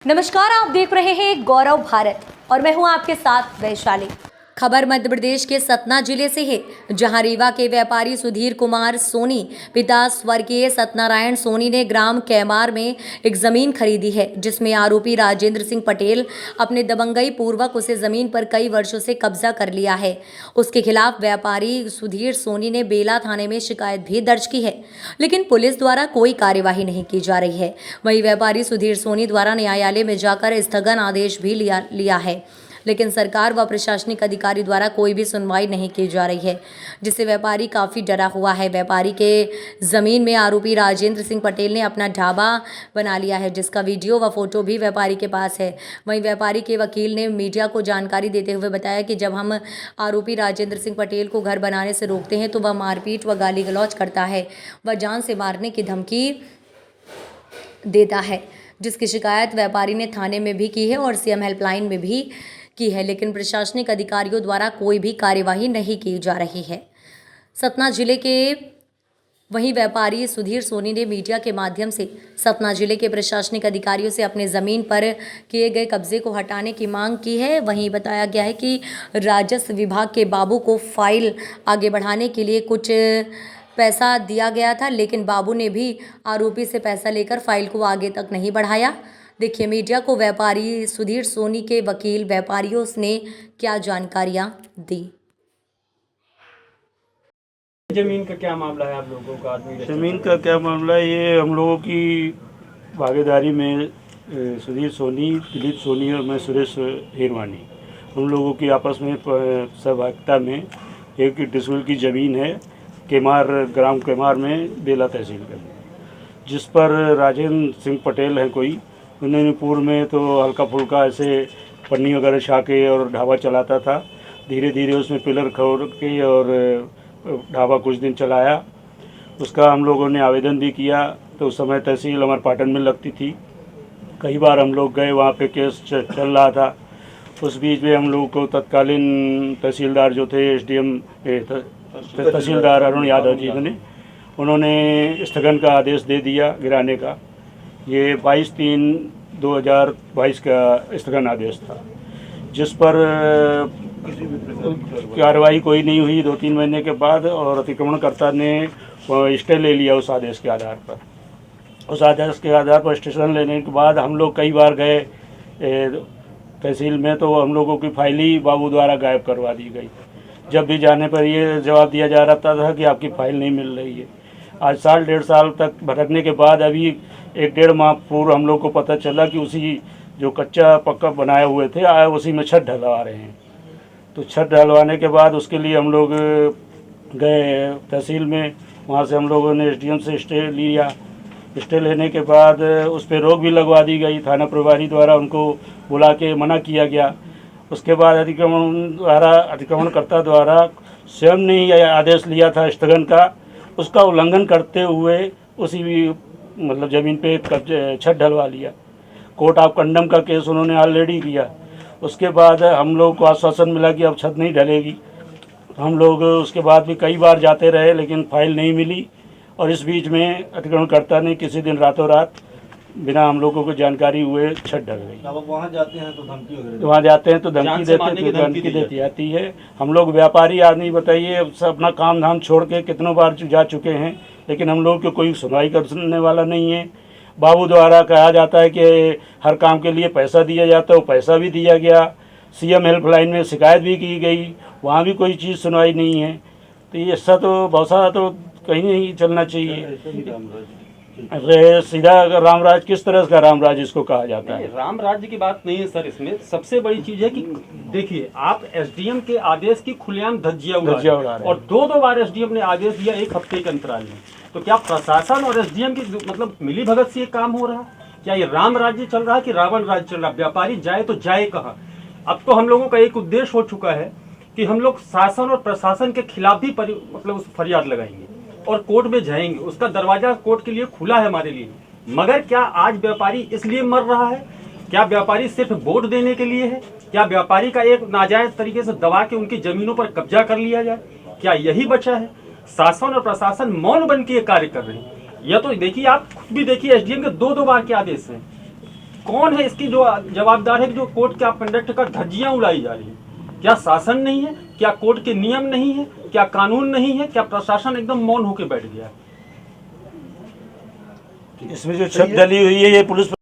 नमस्कार, आप देख रहे हैं गौरव भारत और मैं हूं आपके साथ वैशाली। खबर मध्य प्रदेश के सतना जिले से है, जहां रीवा के व्यापारी सुधीर कुमार सोनी पिता स्वर्गीय सत्यनारायण सोनी ने ग्राम कैमार में एक जमीन खरीदी है, जिसमें आरोपी राजेंद्र सिंह पटेल अपने दबंगई पूर्वक उसे जमीन पर कई वर्षों से कब्जा कर लिया है। उसके खिलाफ व्यापारी सुधीर सोनी ने बेला थाने में शिकायत भी दर्ज की है, लेकिन पुलिस द्वारा कोई कार्यवाही नहीं की जा रही है। वहीं व्यापारी सुधीर सोनी द्वारा न्यायालय में जाकर स्थगन आदेश भी लिया है, लेकिन सरकार व प्रशासनिक अधिकारी द्वारा कोई भी सुनवाई नहीं की जा रही है, जिससे व्यापारी काफ़ी डरा हुआ है। व्यापारी के ज़मीन में आरोपी राजेंद्र सिंह पटेल ने अपना ढाबा बना लिया है, जिसका वीडियो व फोटो भी व्यापारी के पास है। वहीं व्यापारी के वकील ने मीडिया को जानकारी देते हुए बताया कि जब हम आरोपी राजेंद्र सिंह पटेल को घर बनाने से रोकते हैं तो वह मारपीट व गाली गलौज करता है, वह जान से मारने की धमकी देता है, जिसकी शिकायत व्यापारी ने थाने में भी की है और सीएम हेल्पलाइन में भी की है, लेकिन प्रशासनिक अधिकारियों द्वारा कोई भी कार्यवाही नहीं की जा रही है। सतना जिले के वहीं व्यापारी सुधीर सोनी ने मीडिया के माध्यम से सतना जिले के प्रशासनिक अधिकारियों से अपने ज़मीन पर किए गए कब्जे को हटाने की मांग की है। वहीं बताया गया है कि राजस्व विभाग के बाबू को फाइल आगे बढ़ाने के लिए कुछ पैसा दिया गया था, लेकिन बाबू ने भी आरोपी से पैसा लेकर फाइल को आगे तक नहीं बढ़ाया। देखिए मीडिया को व्यापारी सुधीर सोनी के वकील व्यापारियों ने क्या जानकारियां दी। जमीन का क्या मामला है? आप लोगों का आदमी जमीन का क्या मामला है? ये हम लोगों की भागीदारी में सुधीर सोनी, दिलीप सोनी और मैं सुरेश हिरवानी, हम लोगों की आपस में सहभागिता में एक डिसमिल की ज़मीन है कैमार, ग्राम कैमार में बेला तहसील का, जिस पर राजेंद्र सिंह पटेल हैं कोई, उन्होंने पूर्व में तो हल्का फुल्का ऐसे पन्नी वगैरह छा के और ढाबा चलाता था। धीरे धीरे उसमें पिलर खोल के और ढाबा कुछ दिन चलाया। उसका हम लोगों ने आवेदन भी किया, तो उस समय तहसील हमारे पाटन में लगती थी। कई बार हम लोग गए, वहाँ पे केस चल रहा था। उस बीच में हम लोग को तत्कालीन तहसीलदार जो थे एसडीएम तहसीलदार अरुण यादव जी ने, उन्होंने स्थगन का आदेश दे दिया गिराने का। ये 22/3/2022 का स्थगन आदेश था, जिस पर कार्रवाई कोई नहीं हुई 2-3 महीने के बाद, और अतिक्रमणकर्ता ने स्टे ले लिया उस आदेश के आधार पर। उस आदेश के आधार पर स्टेशन लेने के बाद हम लोग कई बार गए तहसील में, तो हम लोगों की फाइल ही बाबू द्वारा गायब करवा दी गई। जब भी जाने पर ये जवाब दिया जा रहा था कि आपकी फाइल नहीं मिल रही है। आज 1.5 साल तक भटकने के बाद अभी 1-1.5 माह पूर्व हम लोग को पता चला कि उसी जो कच्चा पक्का बनाए हुए थे उसी में छत ढलवा रहे हैं। तो छत ढलवाने के बाद उसके लिए हम लोग गए तहसील में, वहाँ से हम लोगों ने एसडीएम से स्टे लिया। स्टे लेने के बाद उस पर रोक भी लगवा दी गई, थाना प्रभारी द्वारा उनको बुला के मना किया गया। उसके बाद अतिक्रमणकर्ता द्वारा स्वयं ने यह आदेश लिया था स्थगन का, उसका उल्लंघन करते हुए उसी मतलब ज़मीन पे कब्जे छत ढलवा लिया। कोर्ट ऑफ कंडम का केस उन्होंने ऑलरेडी किया। उसके बाद हम लोग को आश्वासन मिला कि अब छत नहीं ढलेगी। हम लोग उसके बाद भी कई बार जाते रहे, लेकिन फाइल नहीं मिली। और इस बीच में अतिक्रमणकर्ता ने किसी दिन रातों रात बिना हम लोगों को जानकारी हुए छत ढल गई। अब वहाँ जाते हैं तो धमकी वगैरह, वहाँ जाते हैं तो धमकी देती जाती है। हम लोग व्यापारी आदमी, बताइए, अब सब अपना काम धाम छोड़ के कितनों बार जा चुके हैं, लेकिन हम लोग को कोई सुनवाई करने वाला नहीं है। बाबू द्वारा कहा जाता है कि हर काम के लिए पैसा दिया जाता है, वो पैसा भी दिया गया। सीएम हेल्पलाइन में शिकायत भी की गई, वहाँ भी कोई चीज़ सुनवाई नहीं है। तो ये ऐसा तो बहुत सारा तो कहीं नहीं चलना चाहिए। अरे सीधा रामराज, किस तरह का रामराज इसको कहा जाता है? राम राज्य की बात नहीं है सर। इसमें सबसे बड़ी चीज है कि देखिए, आप एसडीएम के आदेश की खुलेआम धज्जिया उड़ा रहे हैं, और 2 बार एसडीएम ने आदेश दिया 1 हफ्ते के अंतराल में। तो क्या प्रशासन और एसडीएम की मतलब मिली भगत से ये काम हो रहा? क्या ये राम राज्य चल रहा है कि रावण राज्य चल रहा? व्यापारी जाए तो जाए कहाँ? अब तो हम लोगों का एक उद्देश्य हो चुका है कि हम लोग शासन और प्रशासन के खिलाफ भी मतलब उस फरियाद लगाएंगे और कोर्ट में जाएंगे। उसका दरवाजा कोर्ट के लिए खुला है हमारे लिए। मगर क्या आज व्यापारी इसलिए मर रहा है? क्या व्यापारी सिर्फ वोट देने के लिए है? क्या व्यापारी का एक नाजायज तरीके से दबा के उनकी जमीनों पर कब्जा कर लिया जाए? क्या यही बचा है? शासन और प्रशासन मौन बन के कार्य कर रहे हैं। यह तो देखिए, आप खुद भी देखिए, एसडीएम के 2 बार के आदेश हैं। कौन है इसकी जो जवाबदार है कि जो कोर्ट के कंडक्ट का धज्जियां उड़ाई जा रही हैं? क्या शासन नहीं है? क्या कोर्ट के नियम नहीं है? क्या कानून नहीं है? क्या प्रशासन एकदम मौन होकर बैठ गया है? इसमें जो छत डली हुई है ये पुलिस